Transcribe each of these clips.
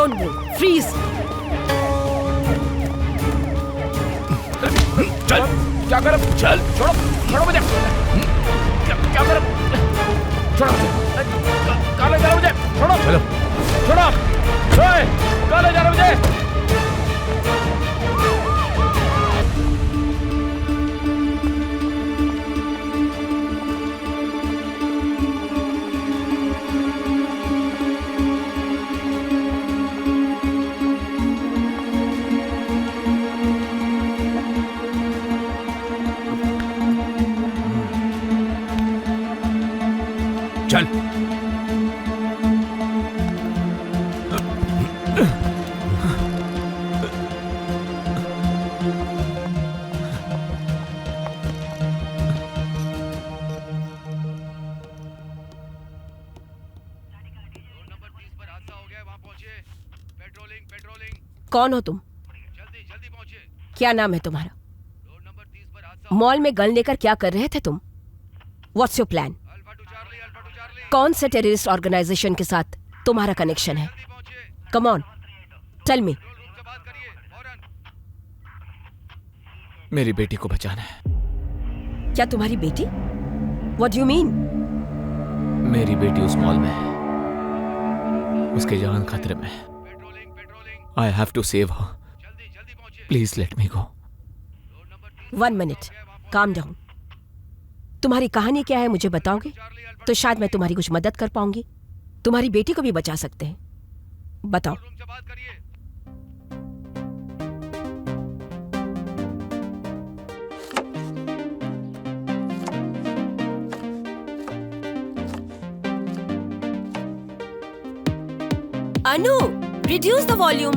Don't move, freeze. चल, क्या कर? चल, छोड़ो, छोड़ो मुझे। क्या कर? छोड़ो मुझे। काले जा रहा मुझे। छोड़ो, चलो, छोड़ो। काले जा रहा मुझे। चल। कौन हो तुम? क्या नाम है तुम्हारा? मॉल में गन लेकर क्या कर रहे थे तुम? What's your plan? कौन से टेररिस्ट ऑर्गेनाइजेशन के साथ तुम्हारा कनेक्शन है? Come on, tell me. मेरी बेटी को बचाना है। क्या तुम्हारी बेटी? What do you mean? मेरी बेटी उस मॉल में है, उसकी जान खतरे में है। I have to save her. Please let me go. 1 minute, calm down. तुम्हारी कहानी क्या है मुझे बताओगे तो शायद मैं तुम्हारी कुछ मदद कर पाऊंगी। तुम्हारी बेटी को भी बचा सकते हैं, बताओ। अनु, रिड्यूस द वॉल्यूम।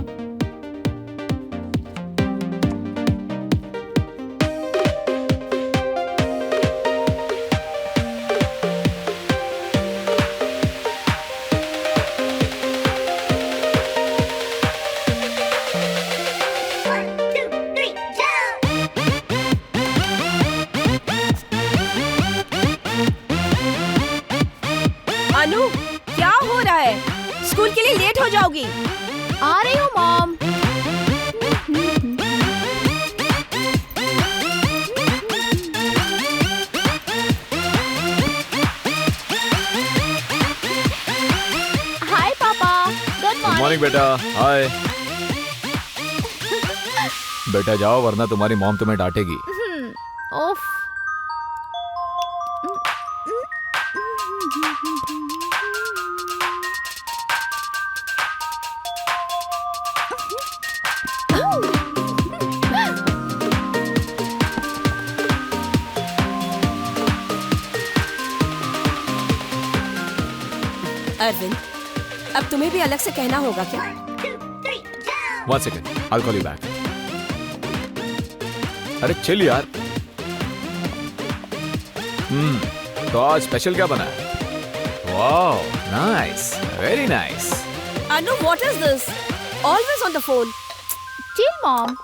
अनु, क्या हो रहा है? स्कूल के लिए लेट हो जाओगी। आ रही हूँ मॉम। हाय पापा, गुड मॉर्निंग बेटा। हाय। बेटा जाओ वरना तुम्हारी मॉम तुम्हें डांटेगी। ओफ। अरविंद, अब तुम्हें भी अलग से कहना होगा क्या? 1 second, I'll call you back. अरे चिल यार। तो आज स्पेशल क्या बना है? Wow, nice, very nice. Anu, what is this? Always on the phone. Chill mom.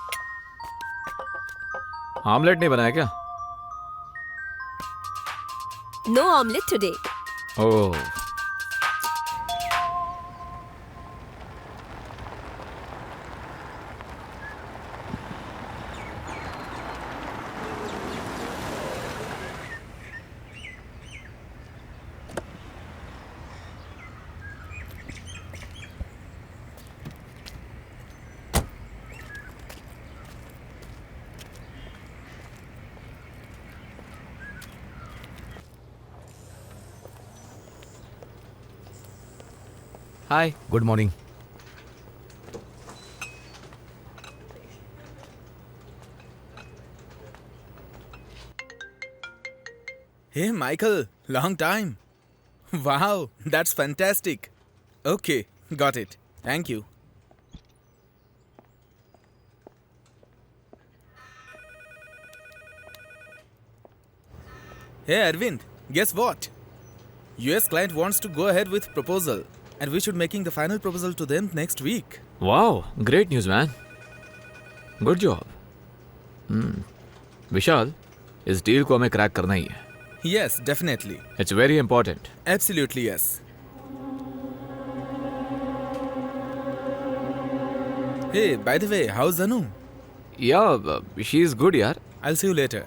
Omelette नहीं बनाया क्या? No omelette today. Oh. Hi, good morning. Hey Michael, long time. Wow, that's fantastic. Okay, got it. Thank you. Hey Arvind, guess what? US client wants to go ahead with proposal and we should making the final proposal to them next week. Wow, great news man. Good job. Vishal, इस deal को हमें crack करना ही है। Yes, definitely. It's very important. Absolutely yes. Hey, by the way, how's Anu? Yeah, she is good, yaar. I'll see you later.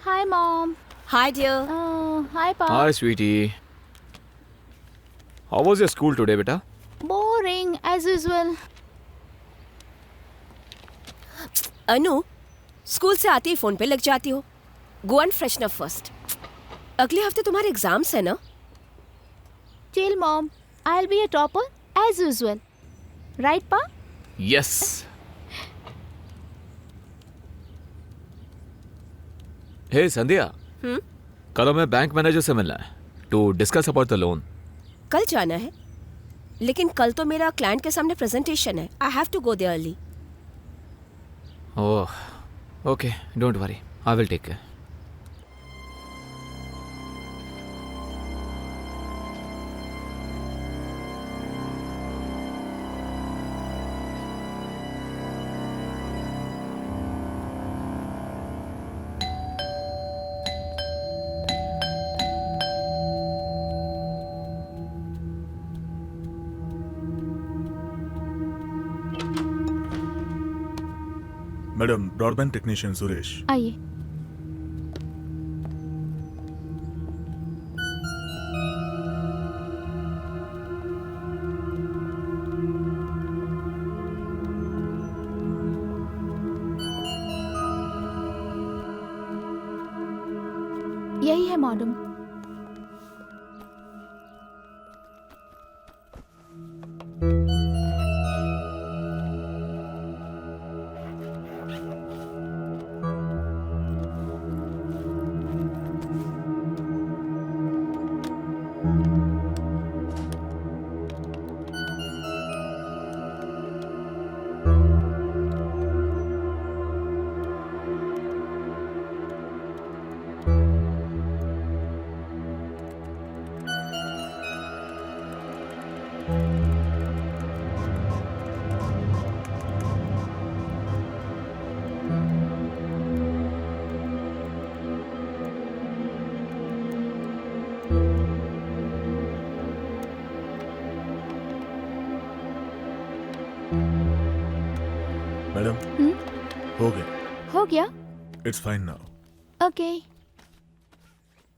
Hi, Mom. Hi, dear. Hi, Pa. Hi, sweetie. How was your school today, beta? Boring, as usual. Anu, school से आते ही phone पे लग जाती हो. Go and freshen up first. अगले हफ्ते तुम्हारे exams है ना? Chill, Mom. I'll be a topper, as usual. Right, Pa? Yes. Hey, संध्या. कल हमें बैंक मैनेजर से मिलना है to discuss about the loan. कल जाना है, लेकिन कल तो मेरा क्लाइंट के सामने प्रेजेंटेशन है. I have to go there early. Oh, okay, don't worry, I will take care. Madam broadband technician Suresh. आइए. यही है मैडम. मैडम हो गया. हो गया. It's fine now. Okay.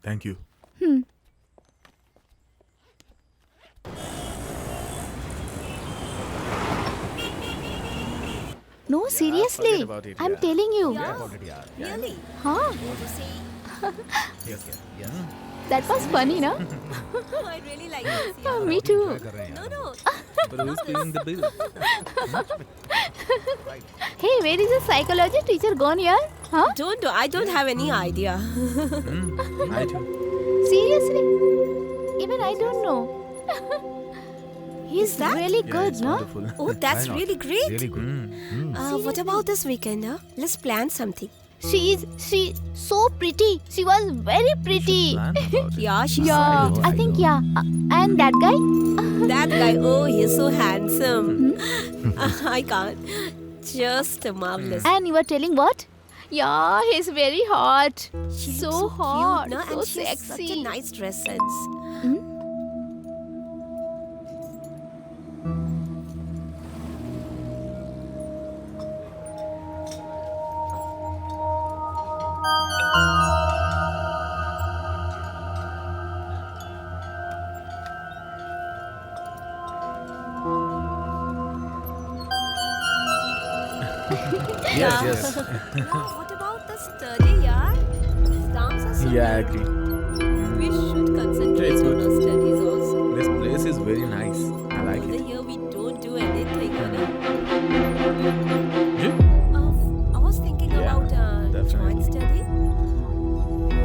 Thank you. No, seriously. I'm telling you. Really? Huh? That was funny, no? I really like this. Oh, me too. No. But who's paying the bill? Hey, where is the psychology teacher gone here? Huh? I don't have any idea. I do. Seriously? Even I don't know. He's that? really good, no? Wonderful. Oh, that's really great. Really good. What about this weekend? Let's plan something. She's so pretty. She was very pretty. Plan about it. Yeah, she's Yeah, I think yeah. And that guy? that guy. Oh, he's so handsome. I can't. Just marvelous. And you were telling what? Yeah, he's very hot. She So looks hot, cute, no? so And she has such a sexy. nice dress sense. Yes. What about the study, yaar? Exams are so Yeah, I near. agree. We should concentrate It's on good. our studies also. This place is very nice. I like The it. year we don't do anything, you know. You? I was thinking Yeah, about definitely. joint study.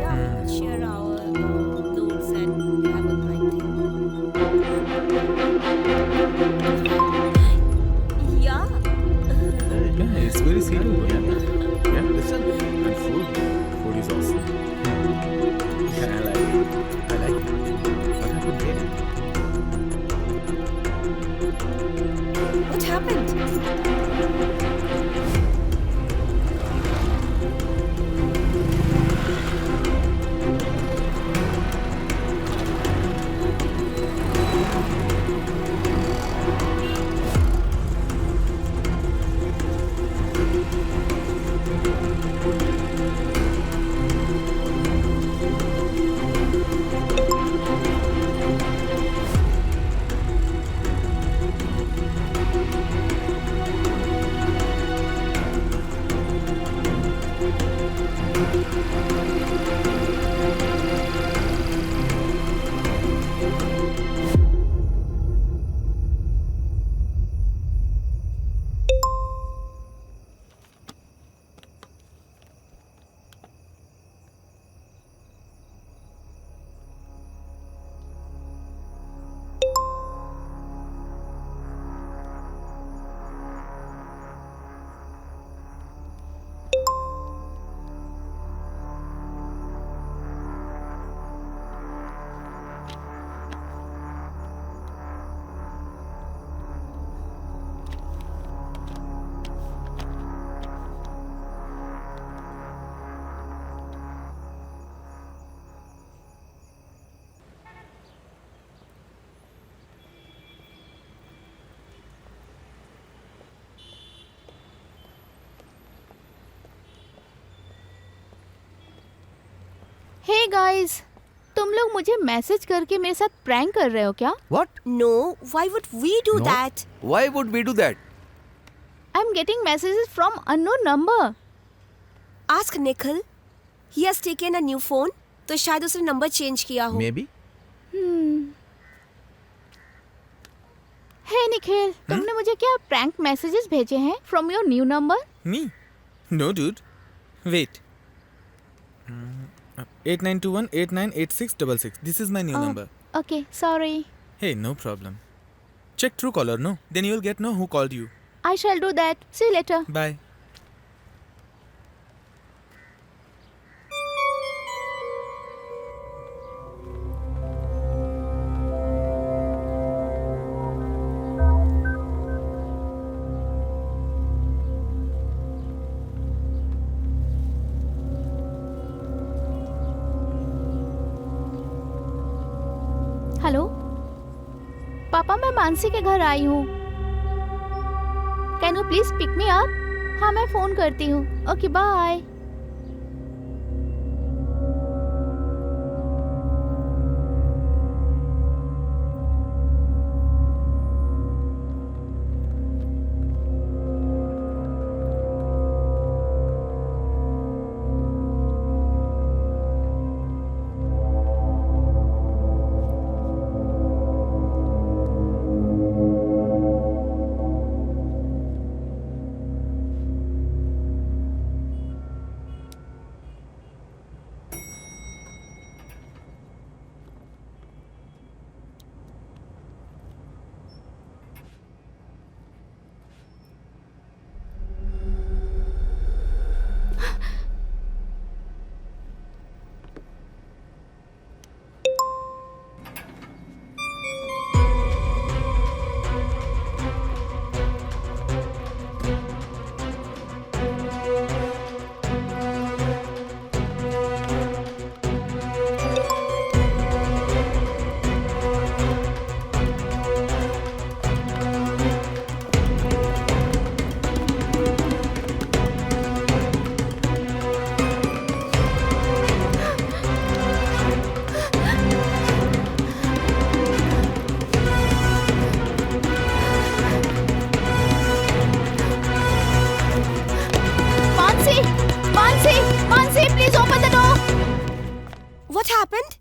Yeah, we could share our notes and have a joint thing. Yeah. Yeah, it's very serious. Yeah. Listen. And food. Food is awesome. What happened? Hey guys, तुम लोग मुझे message करके मेरे साथ prank कर रहे हो क्या? What? No, why would we do No. that? Why would we do that? I am getting messages from unknown number. Ask Nikhil. He has taken a new phone. तो शायद उसने नंबर चेंज किया हो. Maybe. हे निखिल, तुमने मुझे क्या prank messages भेजे हैं from your new number? Me? No, dude. Wait. 8921898666. This is my new number. Okay, sorry. Hey, no problem. Check Truecaller, no? Then you'll get know who called you. I shall do that. See you later. Bye. Hello papa, मैं मानसी के घर आई हूँ. Can you please pick me up? हाँ, मैं phone करती हूँ. Okay, bye. What happened?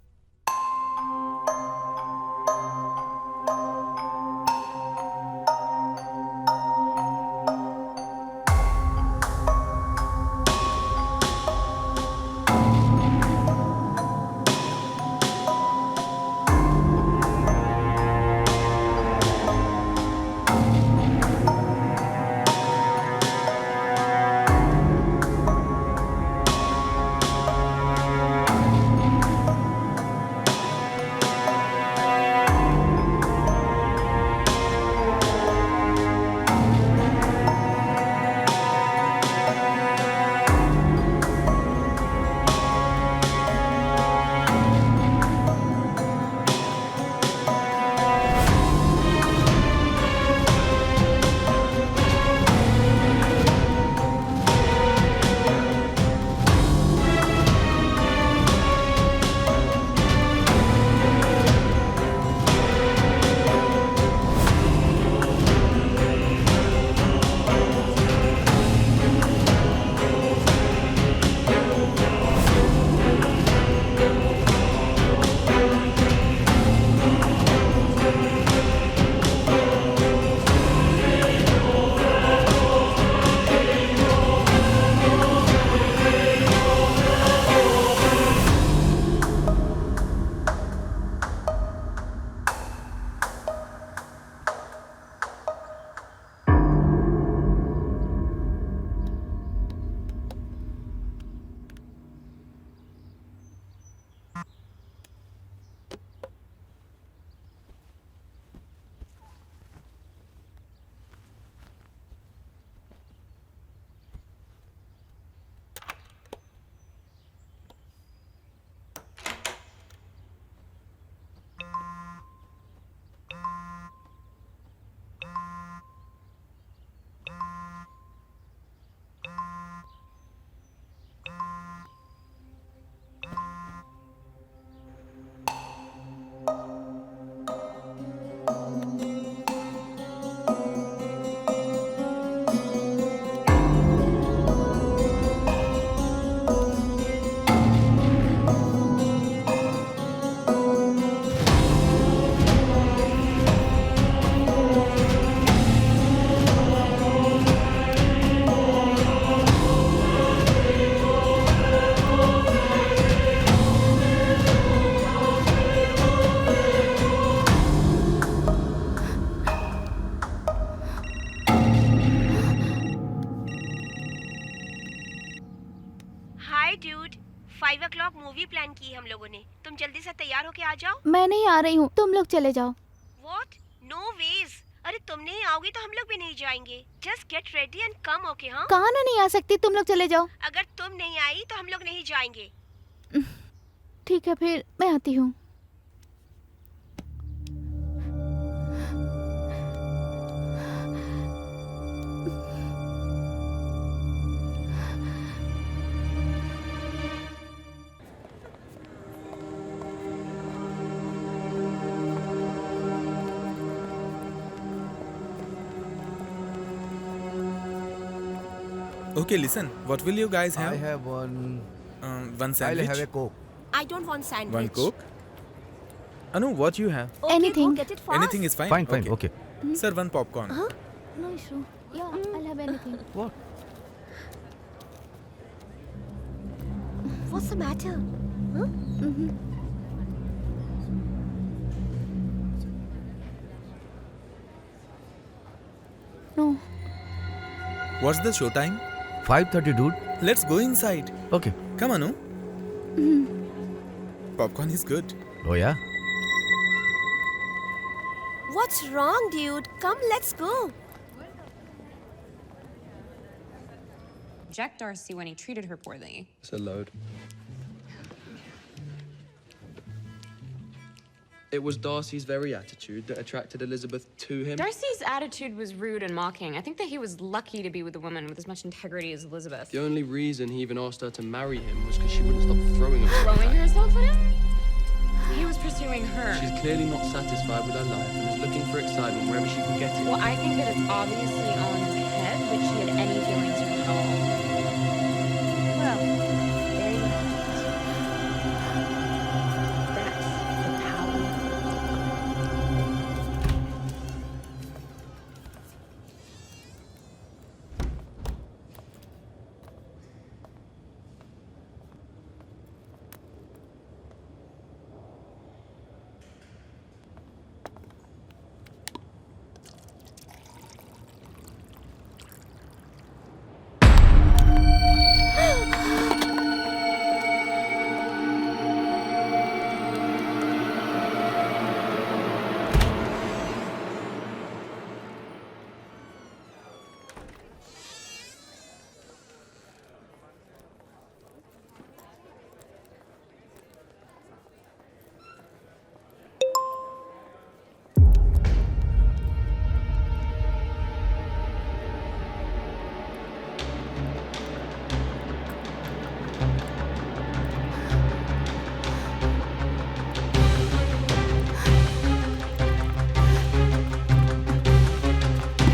5 o'clock movie plan की है हम लोगों ने. तुम जल्दी से तैयार होके आ जाओ. मैं नहीं आ रही हूँ, तुम लोग चले जाओ. What? No ways. अरे तुम नहीं आओगी तो हम लोग भी नहीं जाएंगे. Just get ready and come, okay? हाँ? कहाँ ना नहीं आ सकती, तुम लोग चले जाओ. अगर तुम नहीं आई तो हम लोग नहीं जाएंगे. ठीक है, फिर मैं आती हूँ. Okay, listen. What will you guys have? I have one. One I'll sandwich. have a Coke. I don't want sandwich. One Coke. Anu, what you have? Okay, Anything. Go get it fast. Anything is fine. Fine, fine. Okay. Sir, one popcorn. No issue. Yeah, I'll have anything. What? What's the matter? No. What's the show time? 5:30, dude. Let's go inside. Okay. Come on, Anu. Popcorn is good. Oh yeah. What's wrong, dude? Come, let's go. Reject Darcy when he treated her poorly. It's a load. It was Darcy's very attitude that attracted Elizabeth to him. Darcy's attitude was rude and mocking. I think that he was lucky to be with a woman with as much integrity as Elizabeth. The only reason he even asked her to marry him was because she wouldn't stop throwing herself Throwing at him. herself at him? He was pursuing her. She's clearly not satisfied with her life and is looking for excitement wherever she can get it. Well, I think that it's obviously all in his head that she had any feelings for him at all. Well, there you have it. That's the power.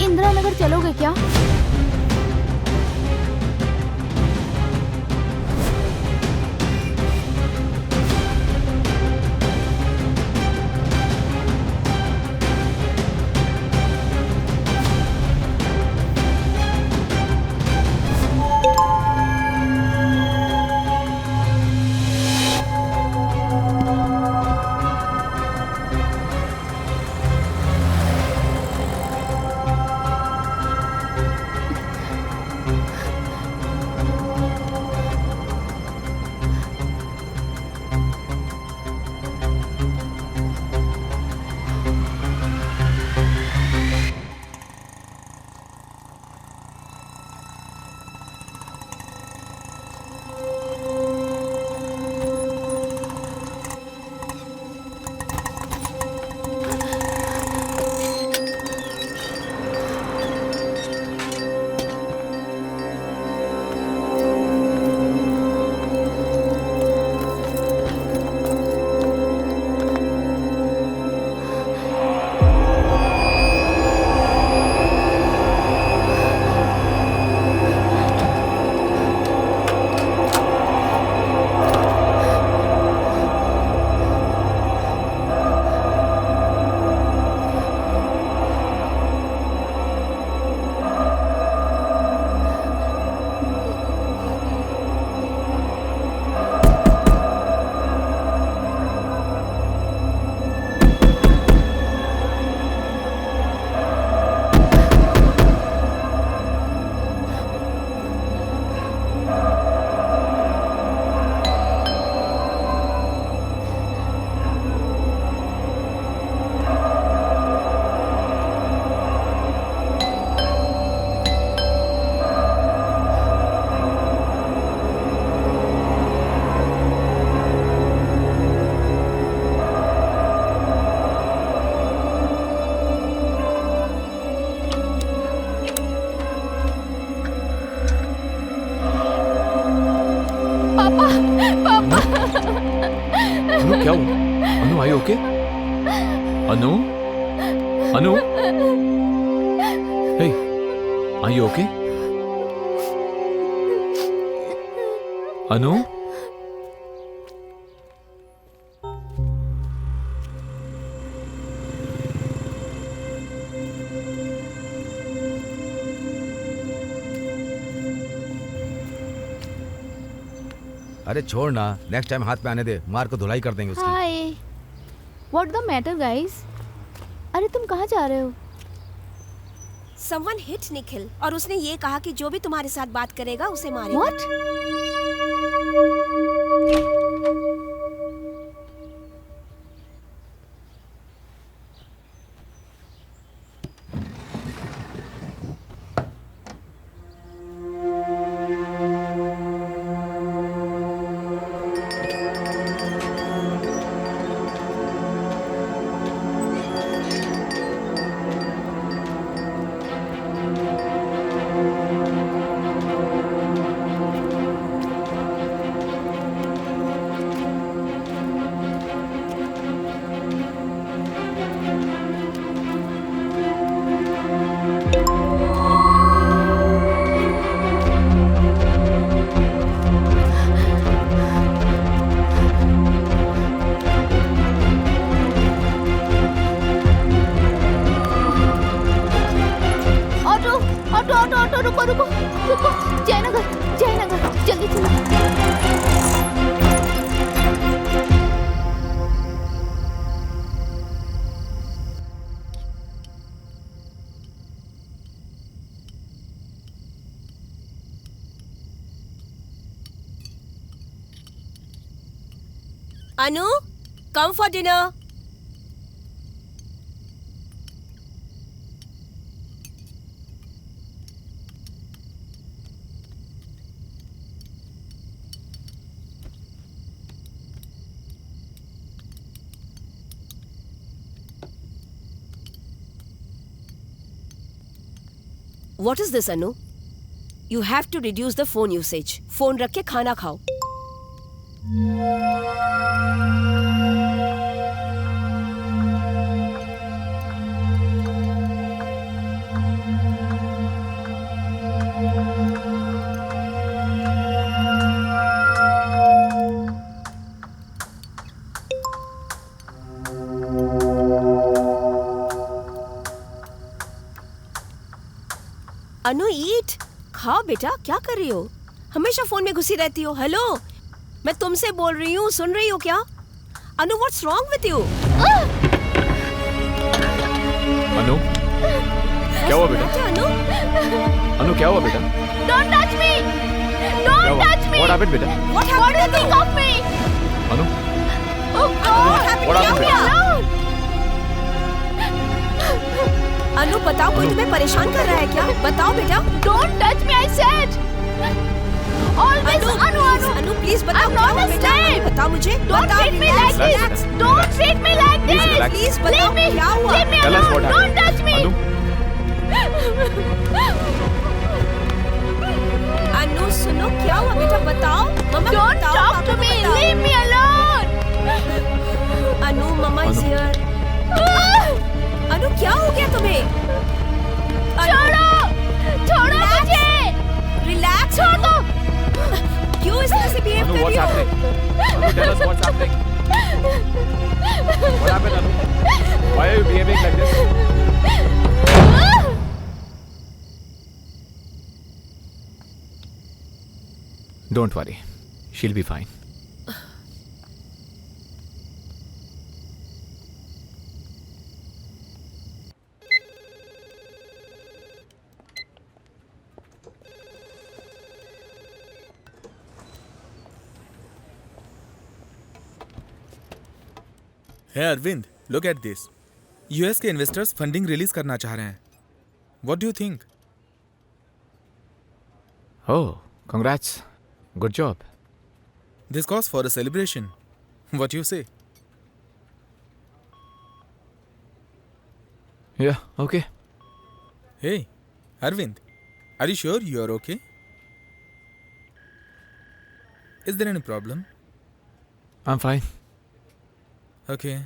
Indira Nagar चलोगे क्या? अनु क्या हुआ? Anu I okay? Anu? Anu? Hey, are you okay? Anu? अरे छोड़ ना, next time हाथ पे आने दे, मार को धुलाई कर देंगे उसकी। हाय, व्हाट द मैटर गाइस? अरे तुम कहाँ जा रहे हो? Someone hit निखिल और उसने ये कहा कि जो भी तुम्हारे साथ बात करेगा उसे मारेगा। What? रुको, जयनगर, जयनगर, जल्दी चलो। Anu, come for dinner. What is this, Anu? You have to reduce the phone usage. Phone रख के खाना खाओ. अनु ईट, खाओ बेटा, क्या कर रही हो? हमेशा फोन में घुसी रहती हो. हेलो, मैं तुमसे बोल रही हूँ, सुन रही हो क्या? अनु, व्हाट्स रॉन्ग विथ यू? अनु, क्या हुआ बेटा? अनु, अनु क्या हुआ बेटा? Don't touch me! Don't touch me! What happened बेटा? What do you think of me? Anu, Oh God! What happened बेटा? अनु बताओ, कोई तुम्हें परेशान कर रहा है क्या? बताओ बेटा. Don't touch me, I said. Always, Anu please बताओ. I'm not क्या हुआ a बेटा? slave. बताओ मुझे. Don't बताओ, treat me relax, like relax. this. Don't treat me like Please this. relax. Please बताओ, Leave me. क्या हुआ? Leave me Tell us what alone. Don't happened. touch me. अनु सुनो, क्या हुआ बेटा? बताओ. मम्मा Don't बताओ, talk पापा to को me. बताओ. Leave me alone. Anu, mama is here. Anu क्या हो गया तुम्हें? छोड़ो, छोड़ो मुझे. रिलैक्स. छोड़ दो. क्यों इस तरह से बिहेव अनु कर what's रही हो? happening? Anu tell us what's happening. What happened Anu? Why are you behaving like this? Don't worry, she'll be fine. Hey Arvind, look at this. US के इन्वेस्टर्स फंडिंग रिलीज करना चाह रहे हैं. What do you think? Oh, congrats. Good job. This calls for a celebration. What you say? Yeah, okay. Hey, Arvind, are you sure you are okay? Is there any problem? I'm fine. Okay.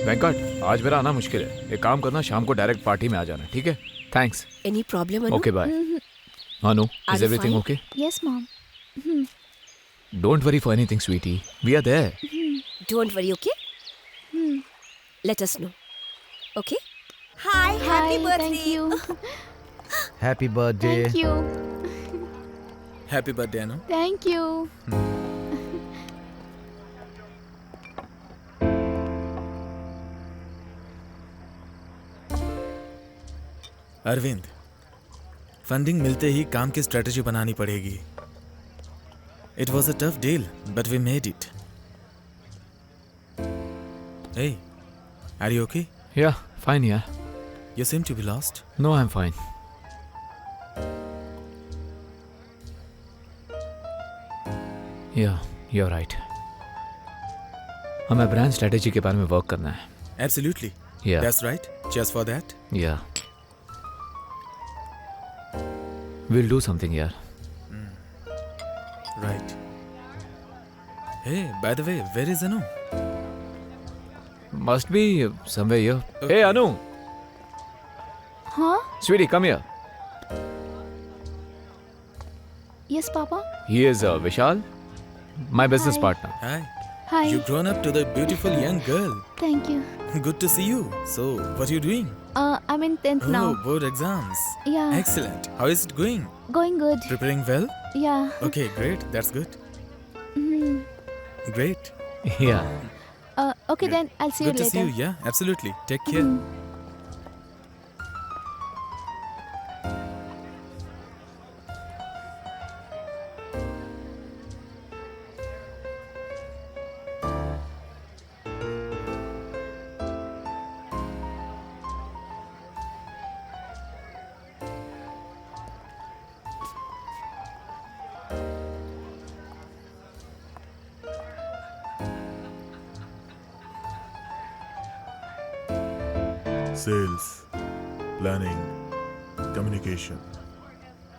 Venkat, आज मेरा आना मुश्किल है. एक काम करना, शाम को डायरेक्ट पार्टी में आ जाना, ठीक है? Thanks. Any problem, Anu? Okay, bye. Anu, Are is you everything fine? okay? Yes, Mom. Don't worry for anything, sweetie. We are there. Don't worry, okay? Let us know. Okay? Hi, Hi, thank you. Happy birthday. Thank you. Happy birthday, Anu. Thank you. Arvind, funding मिलते ही काम की strategy बनानी पड़ेगी. It was a tough deal, but we made it. Hey, are you okay? Yeah, fine, yeah. You seem to be lost. No, I'm fine. Yeah, you're right. हमें brand strategy के बारे में वर्क करना है. Absolutely. Yeah. That's right. Cheers for that. Yeah. We'll do something, यार. Right. Hey, by the way, where is Anu? Must be somewhere here. Hey, Anu. Huh? Sweetie, come here. Yes, Papa. He is Vishal, my business Hi. partner. Hi. Hi. You've grown up to the beautiful young girl. Thank you. Good to see you. So, what are you doing? I'm in 10th Oh, now. board exams. Yeah. Excellent. How is it going? Going good. Preparing well? Yeah. Okay, great. That's good. Mhm. Great. Yeah. Okay, then I'll see you Good to later. see you. Yeah, absolutely. Take care. Sales, planning, communication,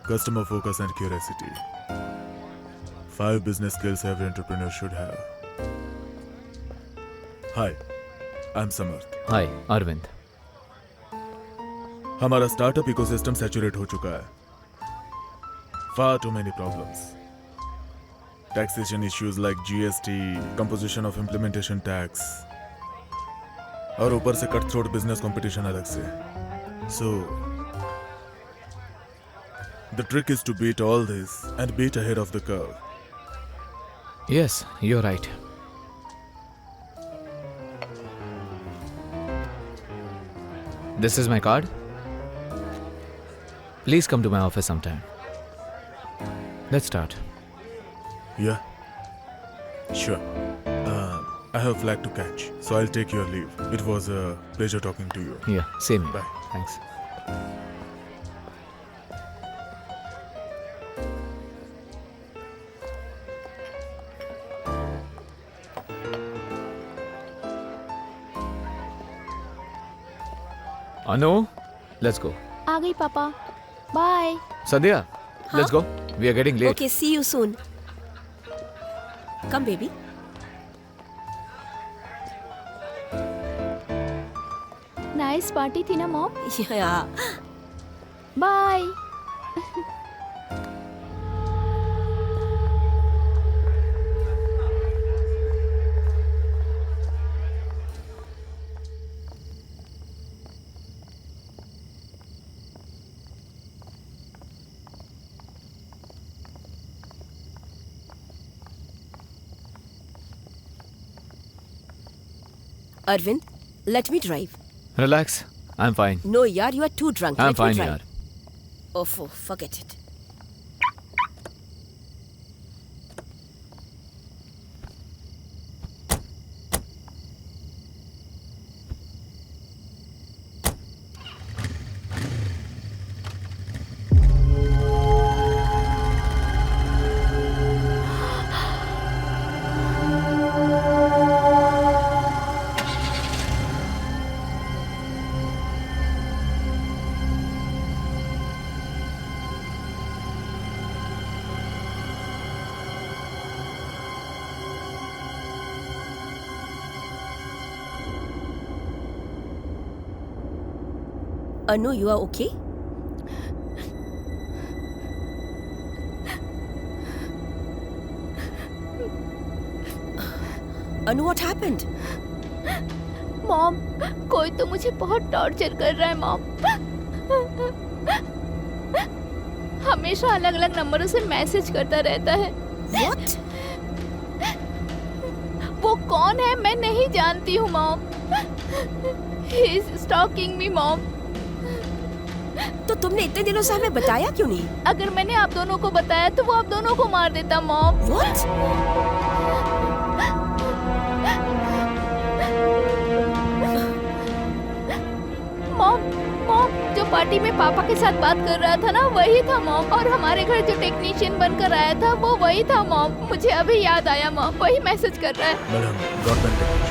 customer focus and curiosity. 5 business skills every entrepreneur should have. Hi, I'm Samarth. Hi, Arvind. हमारा startup ecosystem saturate हो चुका है. Far too many problems. Taxation issues like GST, composition of implementation tax, और ऊपर से cut throat business competition अलग से. So, the trick is to beat all this and beat ahead of the curve. Yes, you're right. This is my card. Please come to my office sometime. Let's start. Yeah, sure. I have a flight to catch, so I'll take your leave. It was a pleasure talking to you. Yeah, same here. Bye. Thanks. Anu, let's go. आ गई पापा. Bye. Sandhya, let's go. We are getting late. Okay, see you soon. Come, baby. Nice party थी ना mom. Yeah. Bye. Arvind, let me drive. Relax. I'm fine. No, yaar, you are too drunk. I'm Let me fine, drive. yaar. Oh, forget it. Anu, you are okay? Anu, what happened? Mom, कोई तो मुझे बहुत torture कर रहा है mom. हमेशा अलग अलग नंबरों से मैसेज करता रहता है। What? वो कौन है मैं नहीं जानती हूँ mom. He is stalking me mom. तो तुमने इतने दिनों से हमें बताया क्यों नहीं? अगर मैंने आप दोनों को बताया तो वो आप दोनों को मार देता मॉम। What? मॉम, मॉम, जो पार्टी में पापा के साथ बात कर रहा था ना वही था मॉम। और हमारे घर जो टेक्नीशियन बनकर आया था वो वही था मॉम। मुझे अभी याद आया मॉम, वही मैसेज कर रहा है। Madam, government technician.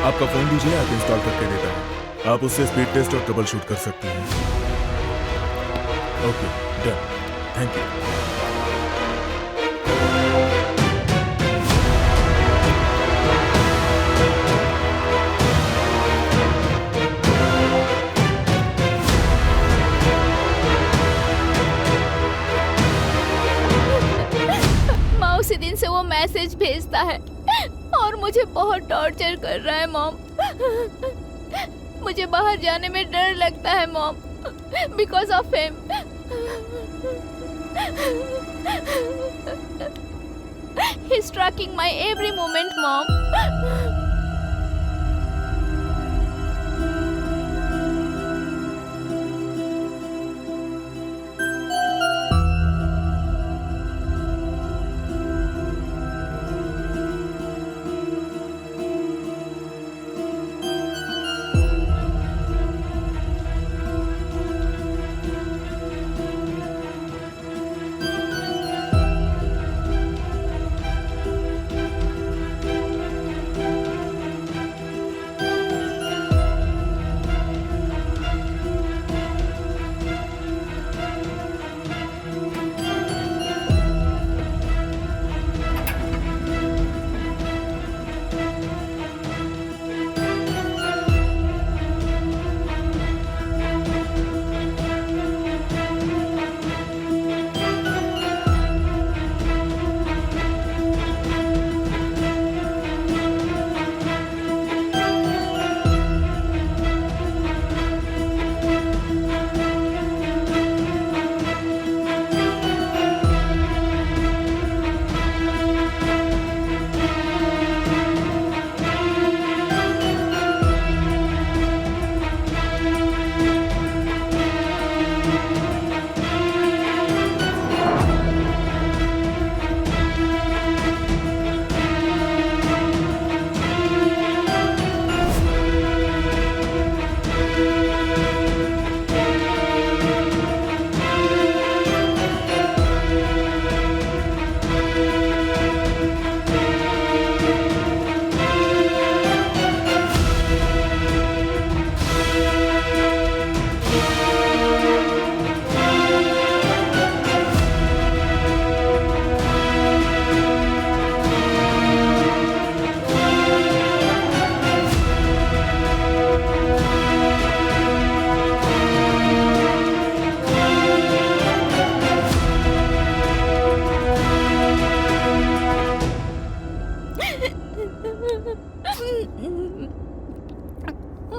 आपका फोन दीजिए, आप इंस्टॉल करके देता हूं। आप उससे स्पीड टेस्ट और ट्रबल शूट कर सकती हैं। Okay, done, thank you. माँ उसी दिन से वो मैसेज भेजता है और मुझे बहुत टॉर्चर कर रहा है मॉम। मुझे बाहर जाने में डर लगता है mom, because of him. He is tracking my every moment mom.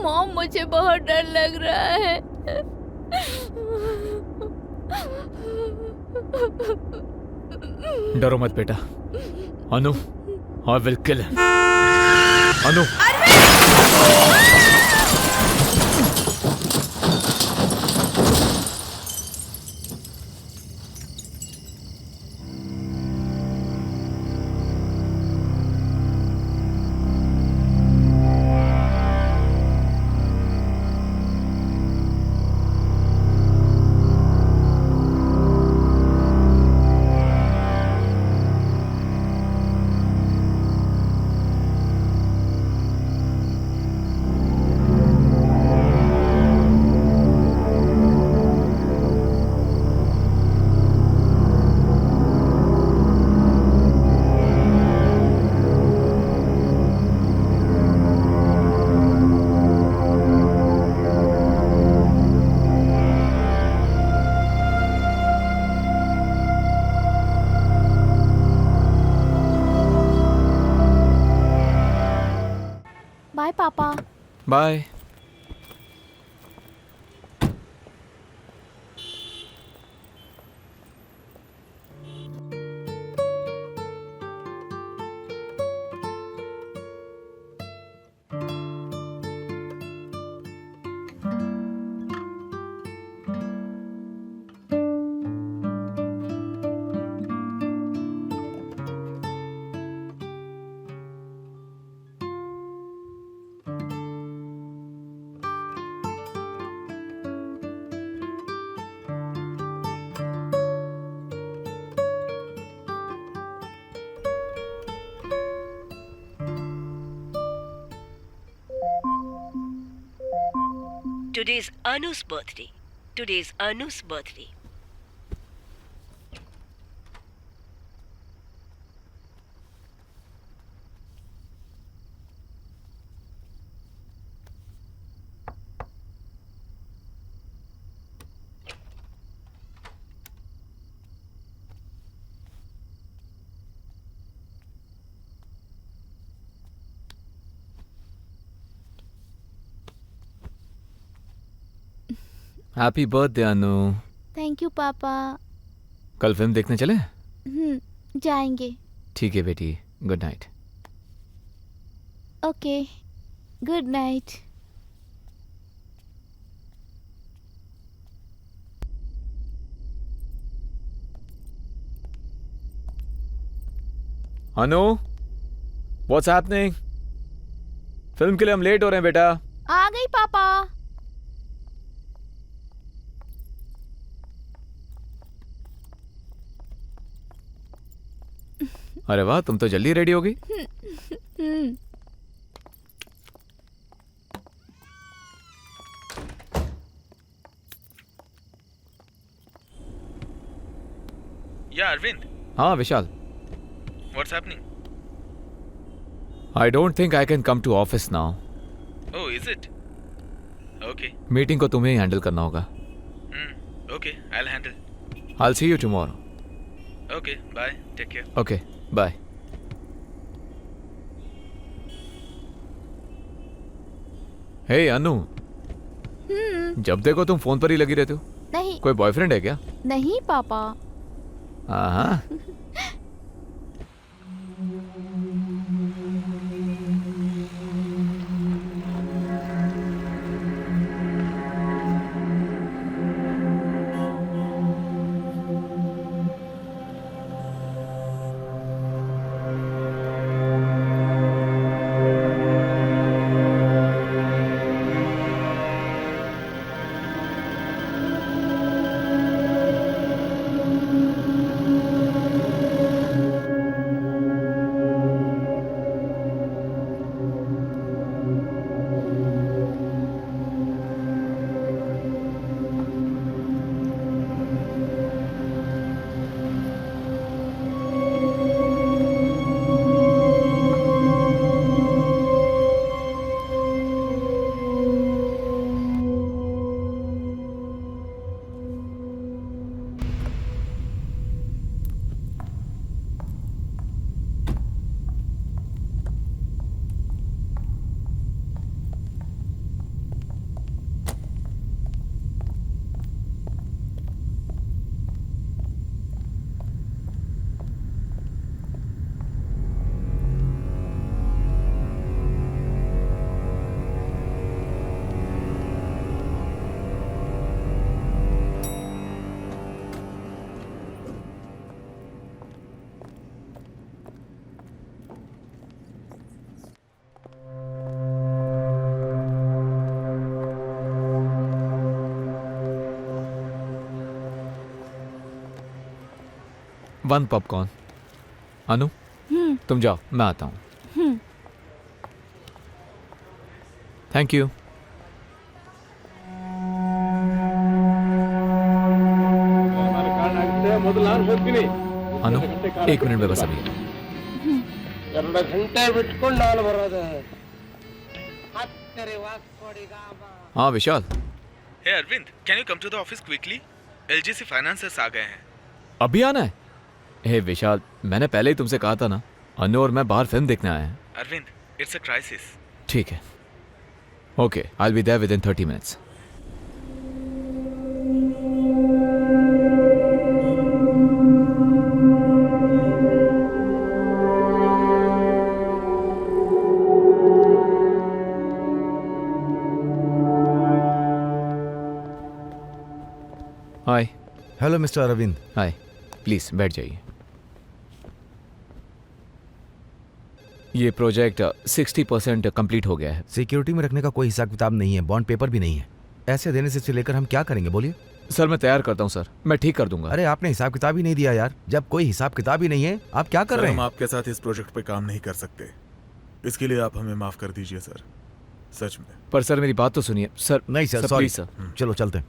Mom मुझे बहुत डर लग रहा है। डरो मत बेटा। Anu, I will kill him. Anu, bye. Today is Anu's birthday. Today is Anu's birthday. Happy birthday Anu. Thank you पापा। कल फिल्म देखने चले? जाएंगे। ठीक है बेटी, good night. Okay, good night. Anu, what's happening? Film के लिए हम लेट हो रहे हैं बेटा। आ गई पापा। अरे वाह, तुम तो जल्दी रेडी हो गई। Yeah, Arvind. हाँ Vishal. What's happening? I don't think I can come to office now. Oh, is it? Okay. Meeting को तुम्हें ही हैंडल करना होगा। Okay, I'll handle. I will see you tomorrow. Okay, bye. Take care. Okay, bye. Hey Anu, जब देखो तुम phone पर ही लगी रहते हो। नहीं कोई बॉयफ्रेंड है क्या? नहीं पापा। हाँ। One popcorn. अनु, तुम जाओ, मैं आता हूँ। Thank you. अनु, एक मिनट में बस अभी। हाँ विशाल। Hey Arvind, can you come to the office quickly? LGC financers आ गए हैं। अभी आना है? हे विशाल, मैंने पहले ही तुमसे कहा था ना, अनु और मैं बाहर फिल्म देखने आए हैं। Arvind, it's a crisis. ठीक है, Okay, I'll be there within 30 minutes. Hi. Hello mister Arvind. Hi. Please बैठ जाइए। ये प्रोजेक्ट 60% कंप्लीट हो गया है। सिक्योरिटी में रखने का कोई हिसाब किताब नहीं है, बॉन्ड पेपर भी नहीं है। ऐसे देने से लेकर हम क्या करेंगे बोलिए? सर मैं तैयार करता हूँ सर, मैं ठीक कर दूंगा। अरे आपने हिसाब किताब ही नहीं दिया यार। जब कोई हिसाब किताब ही नहीं है आप क्या कर सर, रहे हम हैं? आपके साथ इस प्रोजेक्ट पे काम नहीं कर सकते। इसके लिए आप हमें माफ कर दीजिए सर, सच में। पर सर मेरी बात तो सुनिए सर। नहीं सर, सॉरी प्लीज सर। चलो चलते हैं।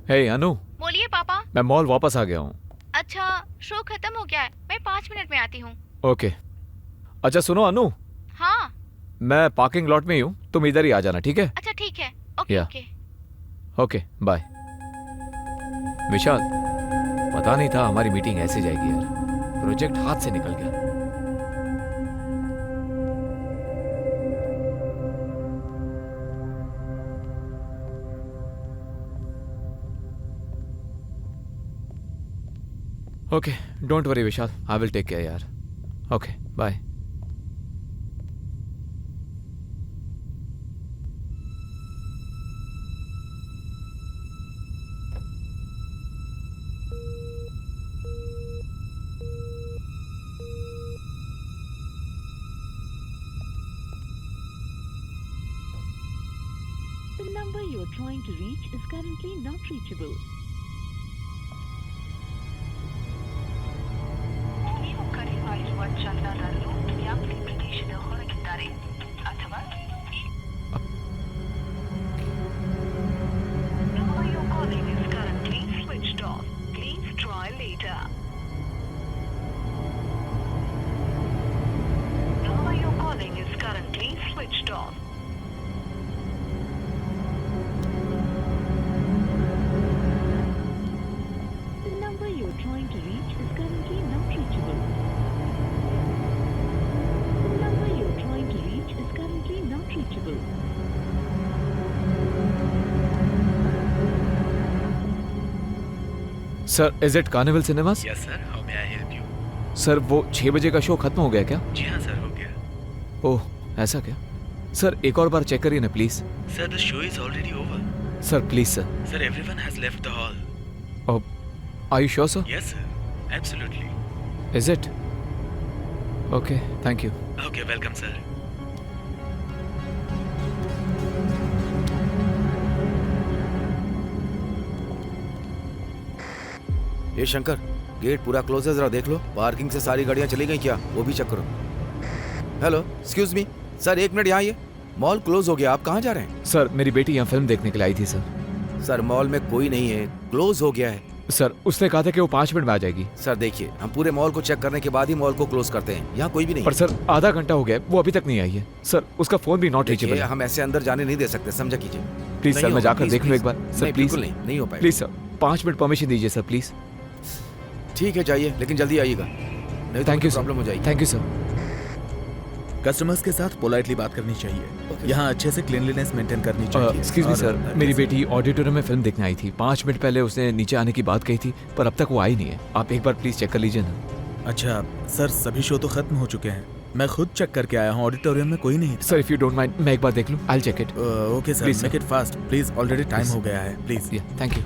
हे अनु, बोलिए पापा। मैं मॉल वापस आ गया हूँ। अच्छा, शो खत्म हो गया है, मैं 5 मिनट में आती हूँ। ओके। अच्छा सुनो अनु, हाँ। मैं पार्किंग लॉट में ही हूँ, तुम इधर ही आ जाना, ठीक है? अच्छा ठीक है। ओके या। ओके। Okay bye. विशाल, पता नहीं था हमारी मीटिंग ऐसे जाएगी यार, प्रोजेक्ट हाथ से निकल गया। Okay, don't worry Vishal, I will take care यार। Okay bye. The number you are trying to reach is currently not reachable. ನೀವು ಕರೆ ಮಾಡಿರುವ ಚಂದಾದಾರರು ಯಾವುದೇ ಪ್ರದೇಶದ ಹೊರಗಿದ್ದಾರೆ ಅಥವಾ The number you're calling is currently switched off. Please try later. The number you're calling is currently switched off. The number you're trying to reach is currently not reachable. The number you're trying to reach is currently not reachable. Sir, is it carnival cinemas? Yes sir, how may I help you? Sir वो 6 बजे का show खत्म हो गया क्या? जी हाँ sir, हो गया। ओह ऐसा क्या? सर एक और बार चेक करिए ना please. Sir the show is already over. Sir please sir. Sir everyone has left the hall. Are you sure sir? Yes sir, absolutely. Is it? Okay, thank you. Okay, welcome sir. ये Shankar, gate पूरा close है, जरा देख लो। Parking से सारी गाड़ियां चली गई क्या, वो भी चेक करो। Hello, excuse me sir, 1 minute यहाँ आइए। मॉल क्लोज हो गया, आप कहाँ जा रहे हैं? सर मेरी बेटी यहाँ फिल्म देखने के लिए आई थी सर। सर मॉल में कोई नहीं है, क्लोज हो गया है। सर उसने कहा था कि वो 5 मिनट में आ जाएगी। सर देखिए, हम पूरे मॉल को चेक करने के बाद ही मॉल को क्लोज करते हैं। यहाँ कोई भी नहीं पर सर आधा घंटा हो गया, वो अभी तक नहीं आई है। सर उसका फोन भी नॉट रीचेबल देखिए, है। हम ऐसे अंदर जाने नहीं दे सकते, समझा कीजिए। प्लीज नहीं सर, मैं होगा, जाकर प्लीज, देख लूँ एक प्लीज। बार। सर नहीं, प्लीज। बिल्कुल नहीं हो पाएगा। प्लीज सर 5 मिनट परमिशन दीजिए सर प्लीज। ठीक है जाइए, लेकिन जल्दी आइएगा, नहीं तो थैंक यू प्रॉब्लम हो जाएगी। Thank you sir. कस्टमर्स के साथ पोलाइटली बात करनी चाहिए। यहाँ अच्छे से क्लीनलीनेस मेंटेन करनी चाहिए। एक्सक्यूज मी सर, मेरी बेटी ऑडिटोरियम में फिल्म देखने आई थी। 5 मिनट पहले उसने नीचे आने की बात कही थी, पर अब तक वो आई नहीं है। आप एक बार प्लीज चेक कर लीजिए ना। अच्छा सर, सभी शो तो खत्म हो चुके हैं। मैं खुद चेक करके आया हूँ, ऑडिटोरियम में कोई नहीं था। Sir if you don't mind, मैं एक बार देख लूँ। I check it. Okay sir, Please, make sir. It fast please, already time Please. हो गया है, please. Thank you.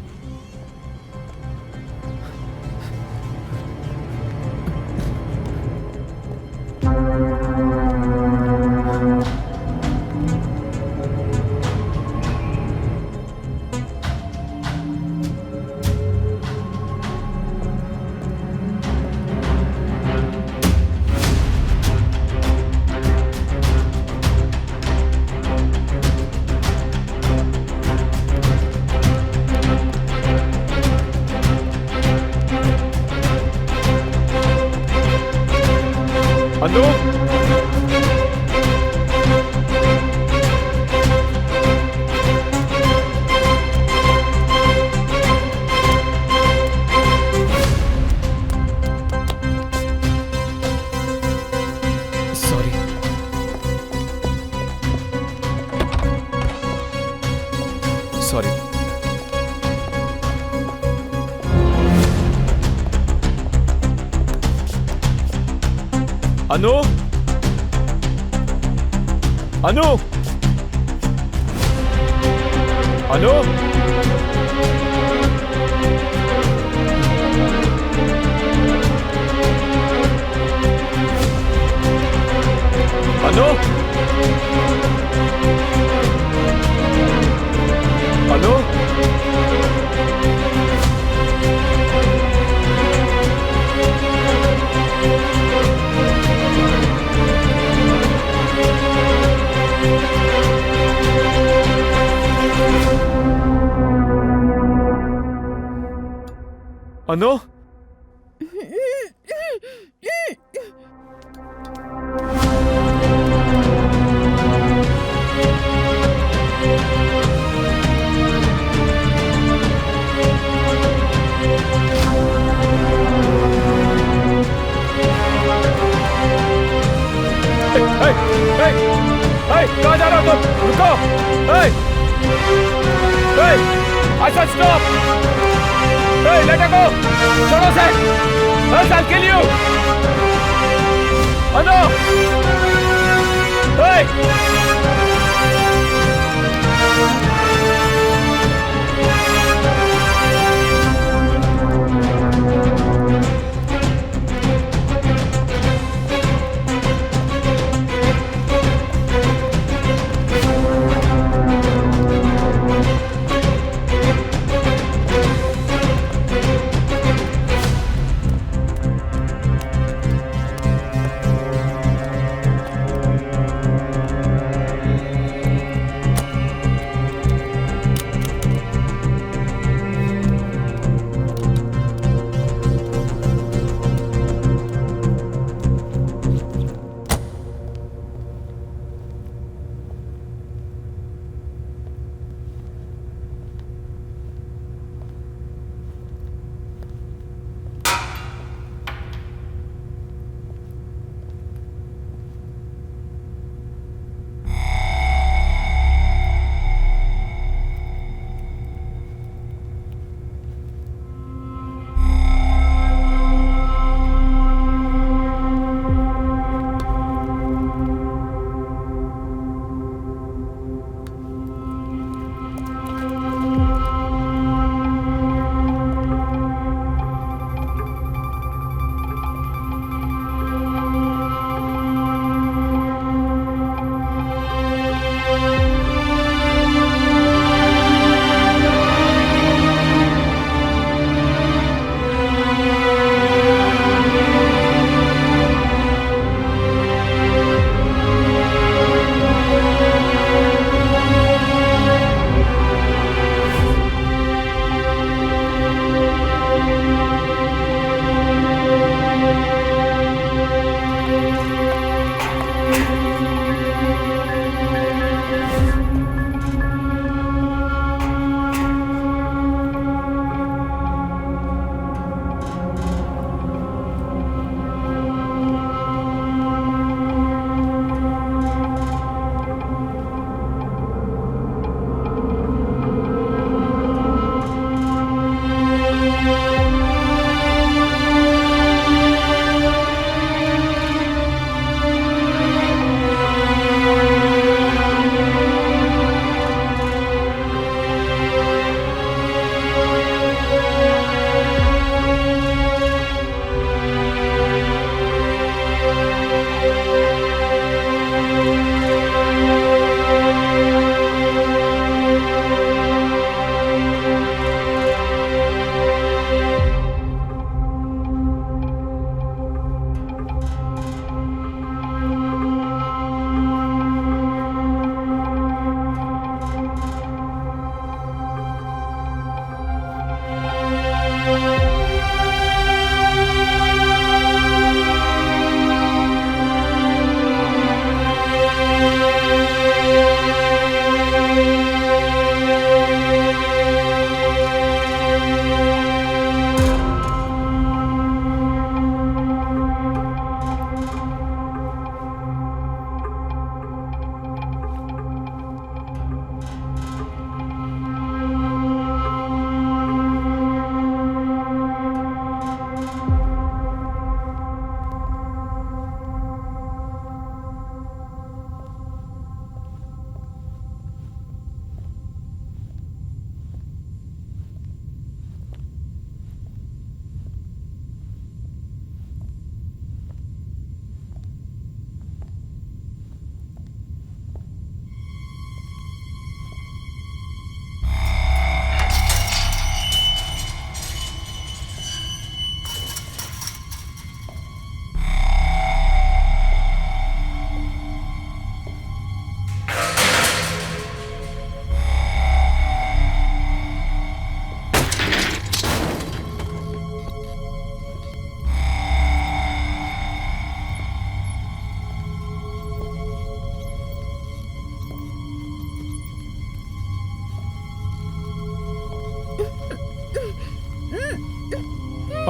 Anu sorry. Sorry. Anu Anu Anu Anu Anu Anu कहाँ जा रहे हो तुम? रुको! I said stop! Let her go! छोड़ो उसे! I'll kill you! Anu!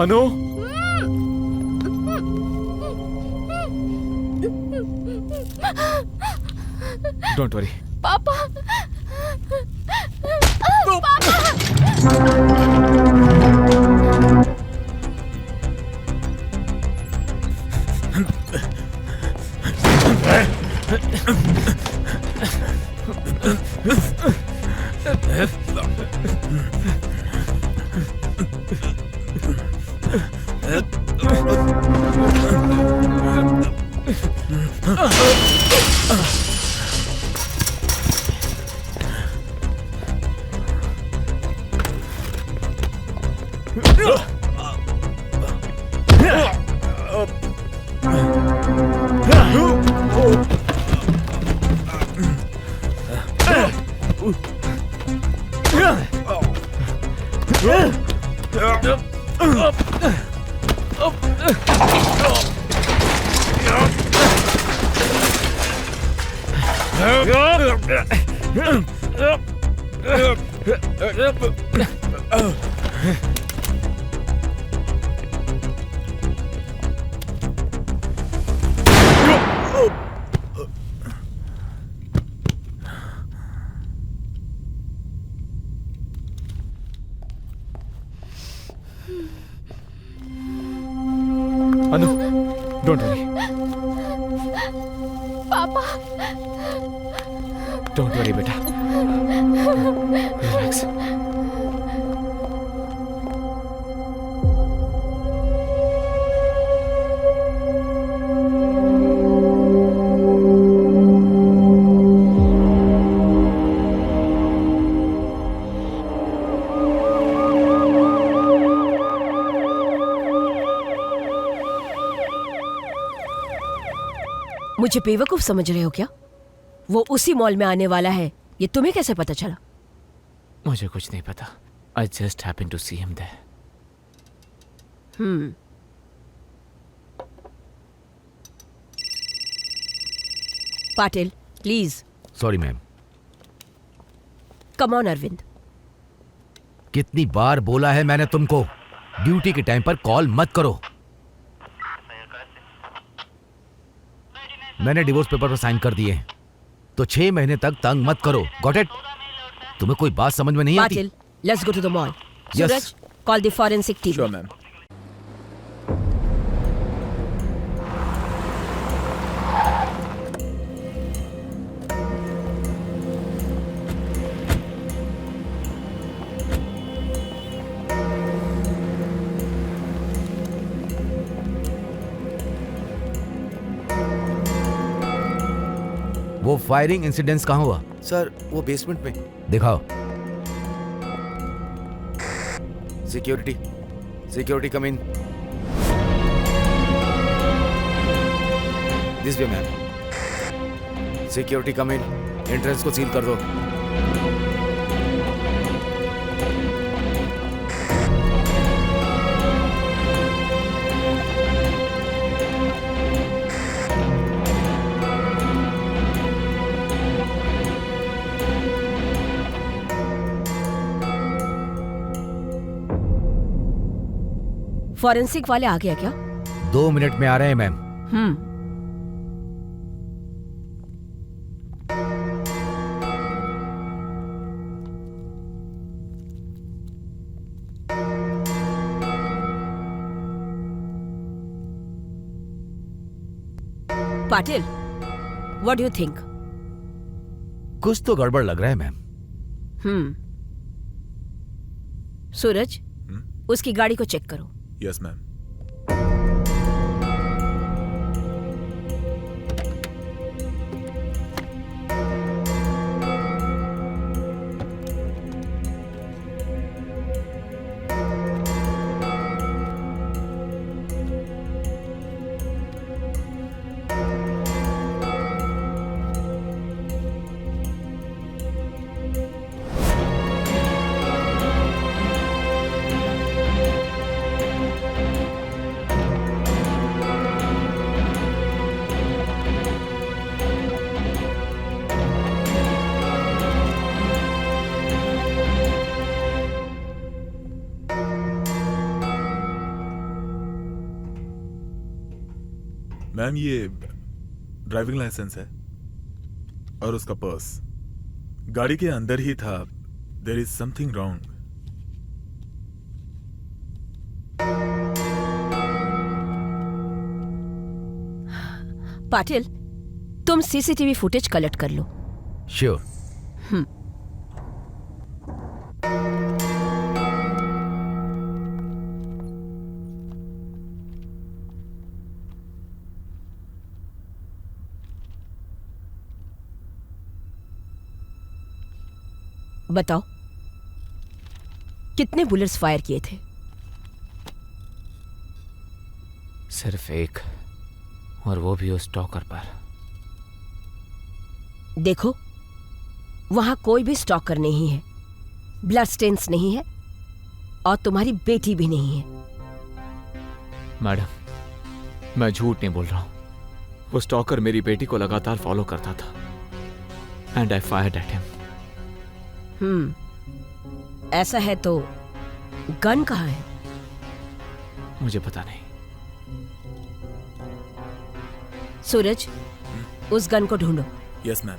Anu, don't worry. पापा अनु, डोंट वरी। पापा डोंट वरी बेटा, रिलैक्स। मुझे बेवकूफ समझ रहे हो क्या? वो उसी मॉल में आने वाला है, ये तुम्हें कैसे पता चला? मुझे कुछ नहीं पता। I just happened to see him there. Patil, please sorry ma'am. Come on Arvind. कितनी बार बोला है मैंने तुमको, ड्यूटी के टाइम पर कॉल मत करो। मैंने डिवोर्स पेपर पर साइन कर दिए, तो 6 महीने तक तंग मत करो। Got it? तुम्हें कोई बात समझ में नहीं आती? Patil, let's go to the mall. Yes. Suraj, call the forensic team. Sure ma'am. वो फायरिंग इंसिडेंट्स कहाँ हुआ? सर वो बेसमेंट में। दिखाओ। Security come in. This way ma'am. Security come in. Entrance को सील कर दो। फॉरेंसिक वाले आ गया क्या? 2 मिनट में आ रहे हैं ma'am. Patil, what do you think? कुछ तो गड़बड़ लग रहा है मैम। सूरज, उसकी गाड़ी को चेक करो। Yes ma'am. मैम ये ड्राइविंग लाइसेंस है और उसका पर्स गाड़ी के अंदर ही था. There is something wrong. Patil, तुम सीसीटीवी फुटेज कलेक्ट कर लो. श्योर. बताओ, कितने बुलेट्स फायर किए थे? सिर्फ एक, और वो भी उस स्टॉकर पर. देखो, वहां कोई भी स्टॉकर नहीं है, ब्लड स्टेन्स नहीं है, और तुम्हारी बेटी भी नहीं है. मैडम, मैं झूठ नहीं बोल रहा हूं. वो स्टॉकर मेरी बेटी को लगातार फॉलो करता था. And I fired at him. ऐसा है तो गन कहाँ है? मुझे पता नहीं. सूरज, उस गन को ढूंढो. Yes ma'am.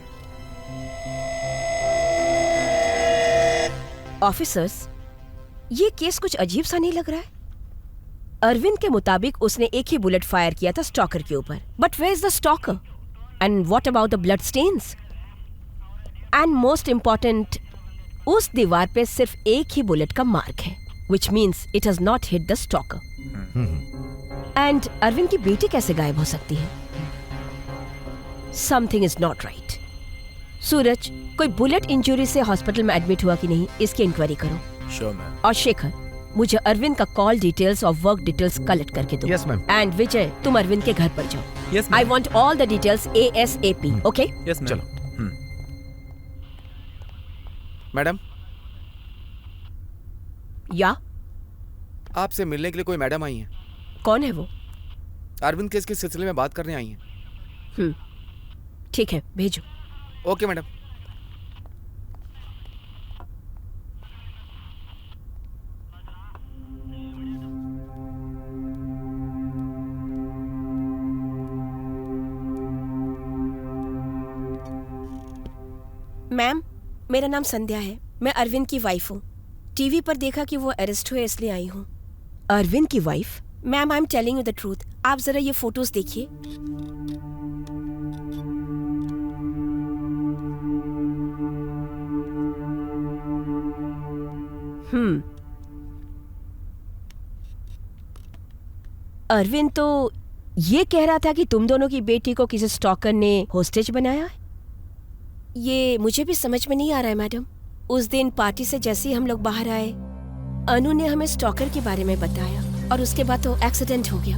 ऑफिसर्स, ये केस कुछ अजीब सा नहीं लग रहा है. अरविंद के मुताबिक उसने एक ही बुलेट फायर किया था स्टॉकर के ऊपर. But where is the stalker? And what about the blood stains? And most important, उस दीवार पे सिर्फ एक ही बुलेट का मार्क है, which means it has not hit the stalker. And Arvind की बेटी कैसे गायब हो सकती है? Something is not right. सूरज, कोई बुलेट इंजरी से हॉस्पिटल में एडमिट हुआ कि नहीं, इसकी इंक्वायरी करो. Sure ma'am. और शेखर, मुझे अरविंद का कॉल डिटेल्स और वर्क डिटेल्स कलेक्ट करके दो. Yes ma'am. एंड विजय, तुम अरविंद के घर पर जाओ. Yes I want all the details ASAP. Okay? Yes ma'am. चलो. मैडम, या आपसे मिलने के लिए कोई मैडम आई हैं. कौन है वो? अरविंद केस के सिलसिले में बात करने आई हैं. ठीक है, भेजो. Okay madam. मैम, मेरा नाम संध्या है. मैं अरविंद की वाइफ हूँ. टीवी पर देखा कि वो अरेस्ट हुए, इसलिए आई हूँ. अरविंद की wife? Ma'am, I am telling you the truth. आप जरा ये फोटोज देखिए. अरविंद तो ये कह रहा था कि तुम दोनों की बेटी को किसी स्टॉकर ने होस्टेज बनाया है. ये मुझे भी समझ में नहीं आ रहा है मैडम. उस दिन पार्टी से जैसे ही हम लोग बाहर आए, अनु ने हमें स्टॉकर के बारे में बताया, और उसके बाद तो एक्सीडेंट हो गया.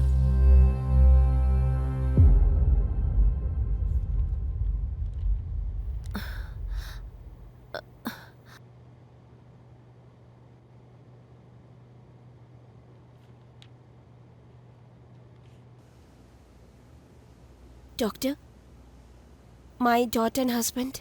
Doctor, my daughter and husband.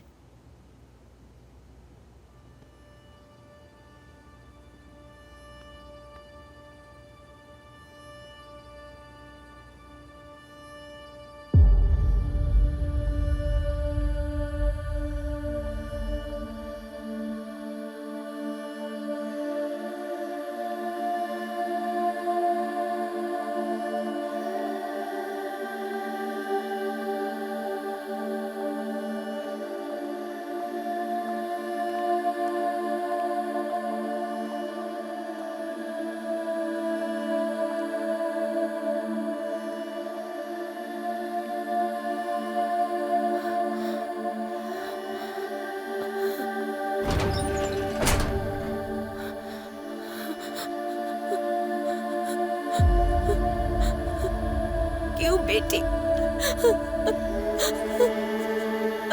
क्यों बेटी?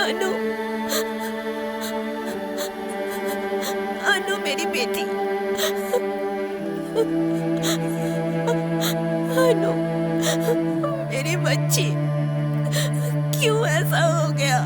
अनु, अनु मेरी बेटी. अनु मेरी बच्ची, क्यों ऐसा हो गया?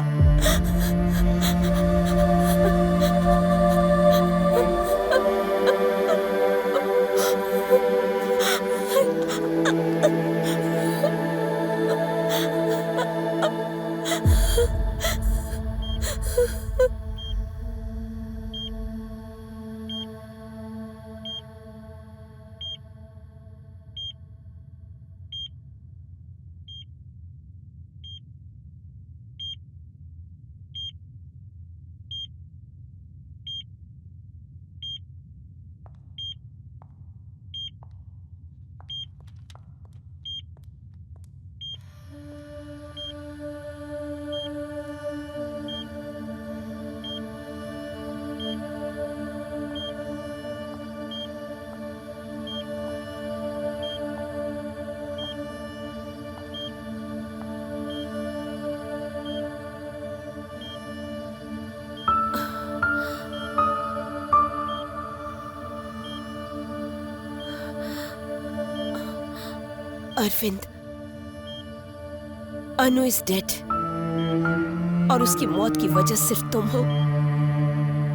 अरविंद, अनु इज डेड और उसकी मौत की वजह सिर्फ तुम हो,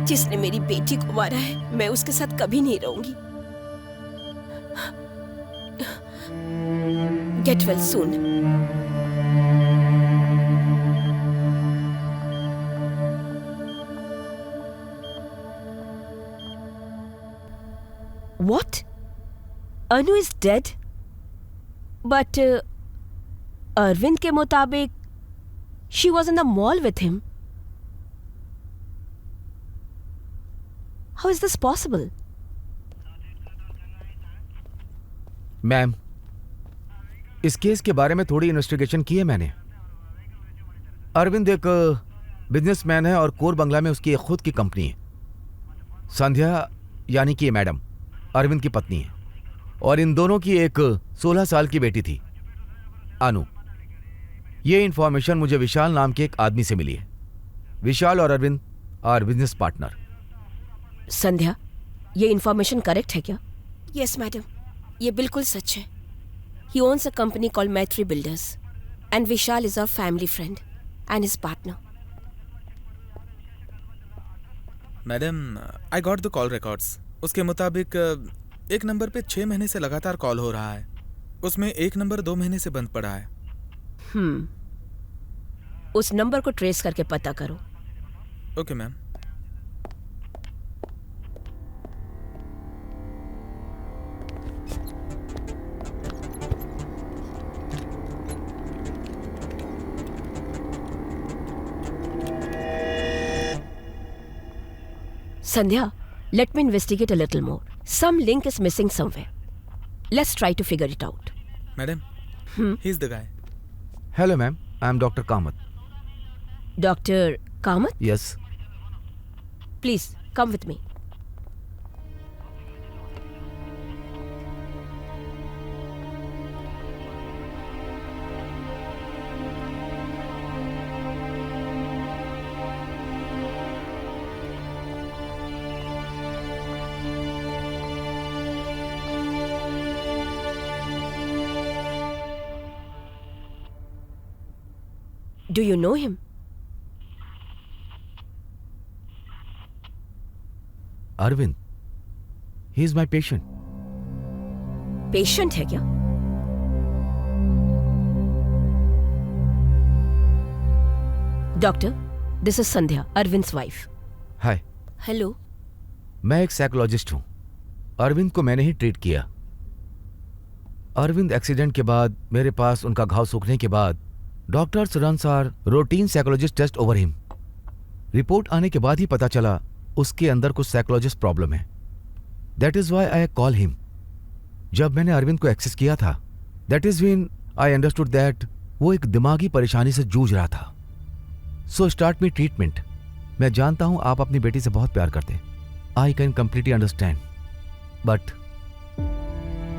जिसने मेरी बेटी को मारा है। मैं उसके साथ कभी नहीं रहूंगी। Get well soon. What? Anu is dead? But Arvind के मुताबिक she was in the mall with him. How is this possible? Ma'am, इस केस के बारे में थोड़ी इन्वेस्टिगेशन की है मैंने। अरविंद एक बिजनेसमैन है और कोर बंगला में उसकी एक खुद की कंपनी है। संध्या यानी कि ये मैडम अरविंद की पत्नी है और इन दोनों की एक 16 साल की बेटी थी, अनु। ये इंफॉर्मेशन मुझे विशाल नाम के एक आदमी से मिली है। विशाल और अरविंद आर बिजनेस पार्टनर। संध्या, ये इंफॉर्मेशन करेक्ट है क्या? यस मैडम, ये बिल्कुल सच है। He owns a company called Maitri Builders and Vishal is our family friend and his partner. Madam, I got the call records. उसके मुताबिक एक नंबर पे 6 महीने से लगातार कॉल हो रहा है। उसमें एक नंबर 2 महीने से बंद पड़ा है। उस नंबर को ट्रेस करके पता करो। Okay ma'am. Sandhya, let me investigate a little more. Some link is missing somewhere. Let's try to figure it out. Madam, he's the guy. Hello, ma'am. I'm Dr. Kamath. Dr. Kamath? Yes. Please, come with me. Do you know him? Arvind. He is my patient. Patient है क्या? Doctor, this is Sandhya, Arvind's wife. Hi. Hello. मैं एक psychologist हूँ। अरविंद को मैंने ही treat किया। Arvind accident के बाद मेरे पास उनका घाव सूखने के बाद doctors runs are routine psychologist test over him. Report आने के बाद ही पता चला उसके अंदर कुछ साइकोलॉजिस्ट प्रॉब्लम है। That is why I call him. जब मैंने अरविंद को एक्सेस किया था, that is when I understood that वो एक दिमागी परेशानी से जूझ रहा था। So start me treatment. मैं जानता हूं आप अपनी बेटी से बहुत प्यार करते हैं। I can completely understand, but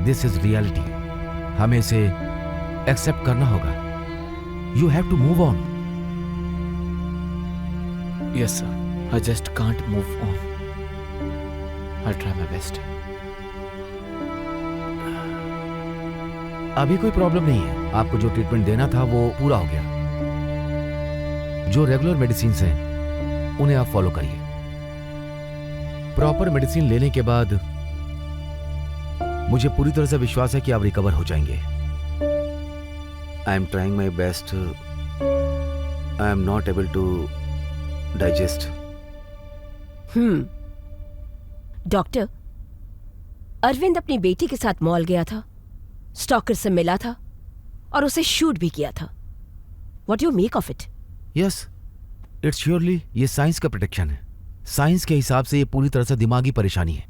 this is reality. हमें इसे एक्सेप्ट करना होगा। You have to move on. Yes, sir. I just can't move on. I'll try my best. अभी कोई प्रॉब्लम नहीं है। आपको जो ट्रीटमेंट देना था वो पूरा हो गया। जो रेगुलर मेडिसिन हैं उन्हें आप फॉलो करिए। प्रॉपर मेडिसिन लेने के बाद मुझे पूरी तरह से विश्वास है कि आप रिकवर हो जाएंगे। I am trying my best. I am not able to digest. Doctor, Arvind अपनी बेटी के साथ मॉल गया था, स्टॉकर से मिला था और उसे शूट भी किया था। What do you make of it? Yes, it's surely ये साइंस का प्रोटेक्शन है। साइंस के हिसाब से ये पूरी तरह से दिमागी परेशानी है।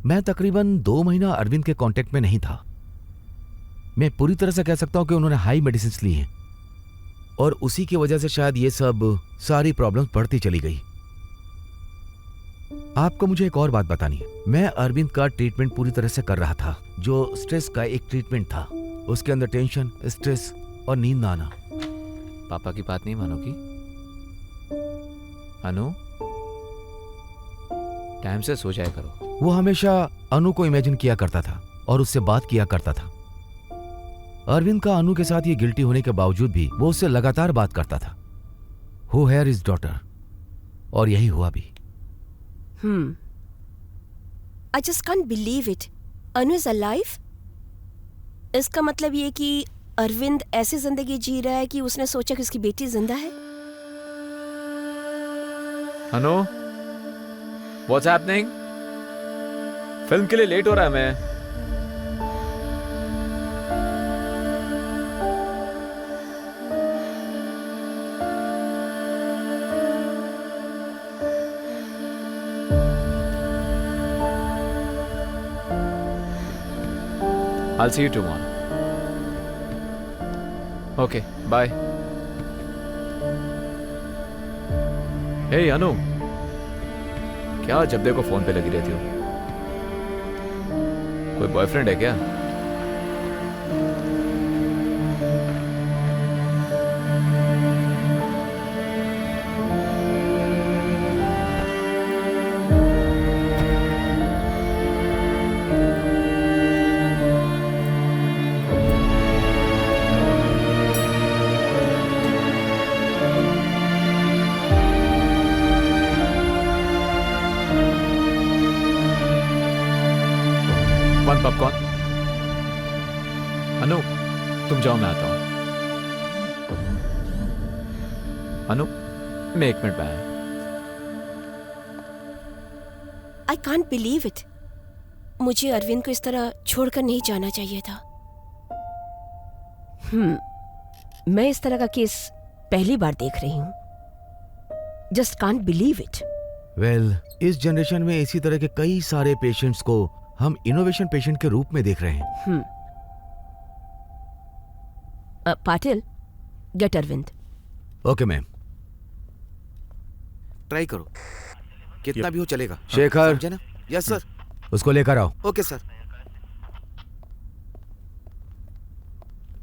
मैं तकरीबन 2 महीना अरविंद के कांटेक्ट में नहीं था। मैं पूरी तरह से कह सकता हूं कि उन्होंने हाई मेडिसिन ली हैं और उसी की वजह से शायद ये सब सारी प्रॉब्लम्स बढ़ती चली गई। आपको मुझे एक और बात बतानी है। मैं अरविंद का ट्रीटमेंट पूरी तरह से कर रहा था। जो स्ट्रेस का एक ट्रीटमेंट था, उसके अंदर टेंशन, स्ट्रेस और नींद ना आना। पापा की बात नहीं मानोगी? अनु, टाइम से सो जाया करो। वो हमेशा अनु को इमेजिन किया करता था और उससे बात किया करता था। अरविंद का अनु के साथ ये गिल्टी होने के बावजूद भी वो उससे लगातार बात करता था। हु हेयर इज डॉटर, और यही हुआ भी। I just can't believe it. Anu is alive? इसका मतलब ये कि अरविंद ऐसी जिंदगी जी रहा है कि उसने सोचा कि उसकी बेटी जिंदा है। अनु, व्हाट्स हैपनिंग? फिल्म के लिए लेट हो रहा है मैं। I'll see you tomorrow. Okay, bye. Hey अनु, क्या जब देखो फोन पे लगी रहती हो? कोई बॉयफ्रेंड है क्या? पॉपकॉर्न। अनु, तुम जाओ, मैं आता हूं। अनु, मैं 1 मिनट में आया। I can't believe it. मुझे अरविंद को इस तरह छोड़कर नहीं जाना चाहिए था। मैं इस तरह का केस पहली बार देख रही हूं। Just can't believe it. Well, इस जनरेशन में इसी तरह के कई सारे पेशेंट्स को हम इनोवेशन पेशेंट के रूप में देख रहे हैं। Patil, get Arvind. Okay ma'am. Try करो, कितना भी हो चलेगा। शेखर, समझे ना? Yes sir. उसको लेकर आओ। Okay sir.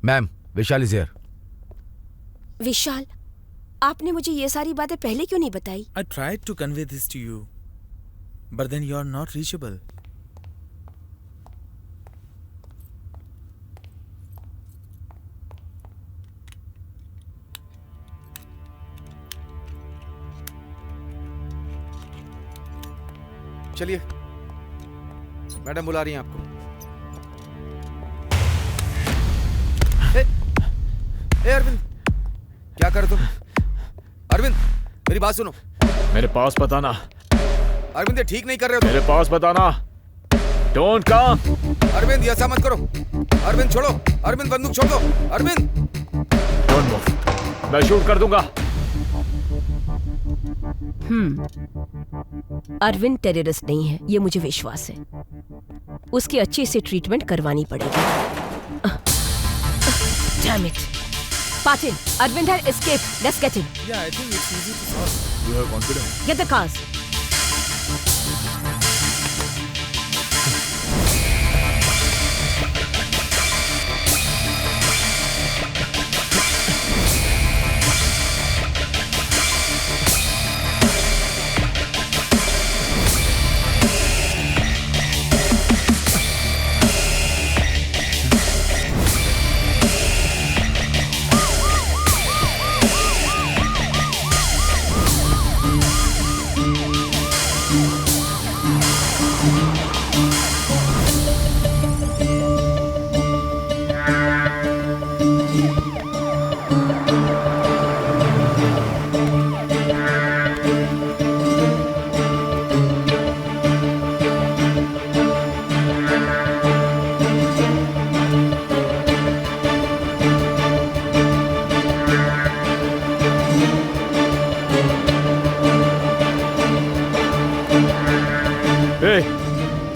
Ma'am, Vishal is here. Vishal, आपने मुझे ये सारी बातें पहले क्यों नहीं बताई? I tried to convey this to you, but then you are not reachable. चलिए, मैडम बुला रही हैं आपको। ए अरविंद, क्या कर तुम? अरविंद, मेरी बात सुनो। मेरे पास बताना। अरविंद, ये ठीक नहीं कर रहे हो तुम। मेरे पास बताना। Don't come. अरविंद, ऐसा मत करो। अरविंद छोड़ो। अरविंद, बंदूक छोड़ दो। अरविंद, डोंट मूव, मैं शूट कर दूंगा। अरविंद टेररिस्ट नहीं है, ये मुझे विश्वास है। उसकी अच्छी से ट्रीटमेंट करवानी पड़ेगी। Damn it. Patil, Arvind had escaped. Let's get him. Yeah, I think it's easy to solve. You have confidence. Get the cars.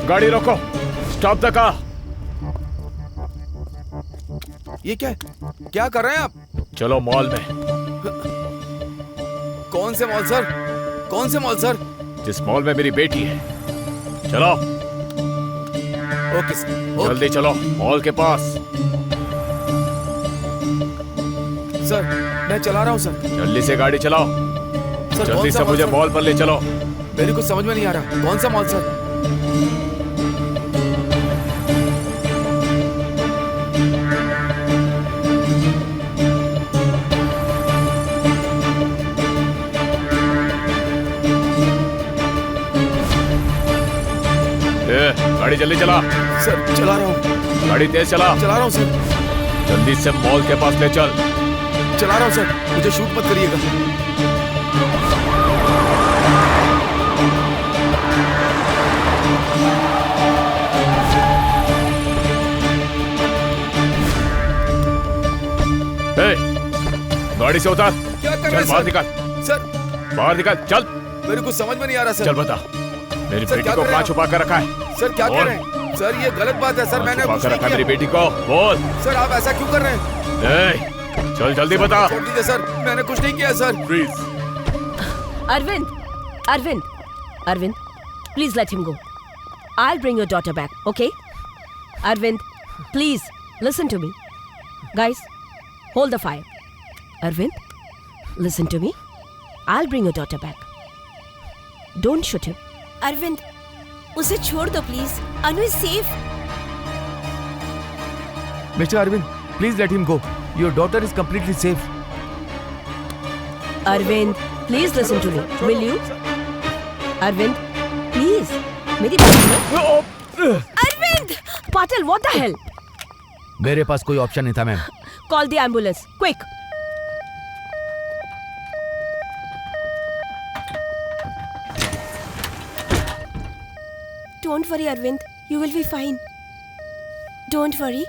गाड़ी रोको। Stop the car. ये क्या है? क्या कर रहे हैं आप? चलो मॉल में। कौन से मॉल सर? कौन से मॉल सर? जिस मॉल में मेरी बेटी है। चलो। Okay sir. जल्दी चलो मॉल के पास। सर, मैं चला रहा हूँ सर। जल्दी से गाड़ी चलाओ। सर, जल्दी से मुझे मॉल पर ले चलो। मेरे को समझ में नहीं आ रहा। कौन सा मॉल सर? गाड़ी जल्दी चला। सर चला रहा हूँ, गाड़ी तेज चला। चला रहा हूँ सर, जल्दी से मॉल के पास ले चल। चला रहा हूँ सर, मुझे शूट मत करिएगा। ए, गाड़ी से उतार। क्या कर रहे चल हैं बाहर सर? निकल, सर बाहर निकल, चल। मेरे को समझ में नहीं आ रहा सर। चल बता, मेरी सर, बेटी क्या को कर रहे कहाँ हैं छुपा कर रखा है? सर क्या बोल। कर रहे हैं सर? ये गलत बात है सर, मैंने छुपा कुछ कर नहीं रखा है मेरी किया। बेटी को, बोल। सर आप ऐसा क्यों कर रहे हैं? ए, चल जल्दी बता। छोड़ दीजिए सर, मैंने कुछ नहीं किया sir. Please. Arvind, Arvind, Arvind, please let him go. I'll bring your daughter back, okay? Arvind, please listen to me. Guys, hold the fire. Arvind, listen to me. I'll bring your daughter back. Don't shoot him. Arvind, उसे छोड़ दो please. Anu is safe. Mister Arvind, please let him go. Your daughter is completely safe. Arvind, please listen to me. Will you? Arvind, please. मेरी बात सुनो। Arvind! Patil, what the hell? मेरे पास कोई option नहीं था ma'am. Call the ambulance, quick. Don't worry, Arvind. You will be fine. Don't worry.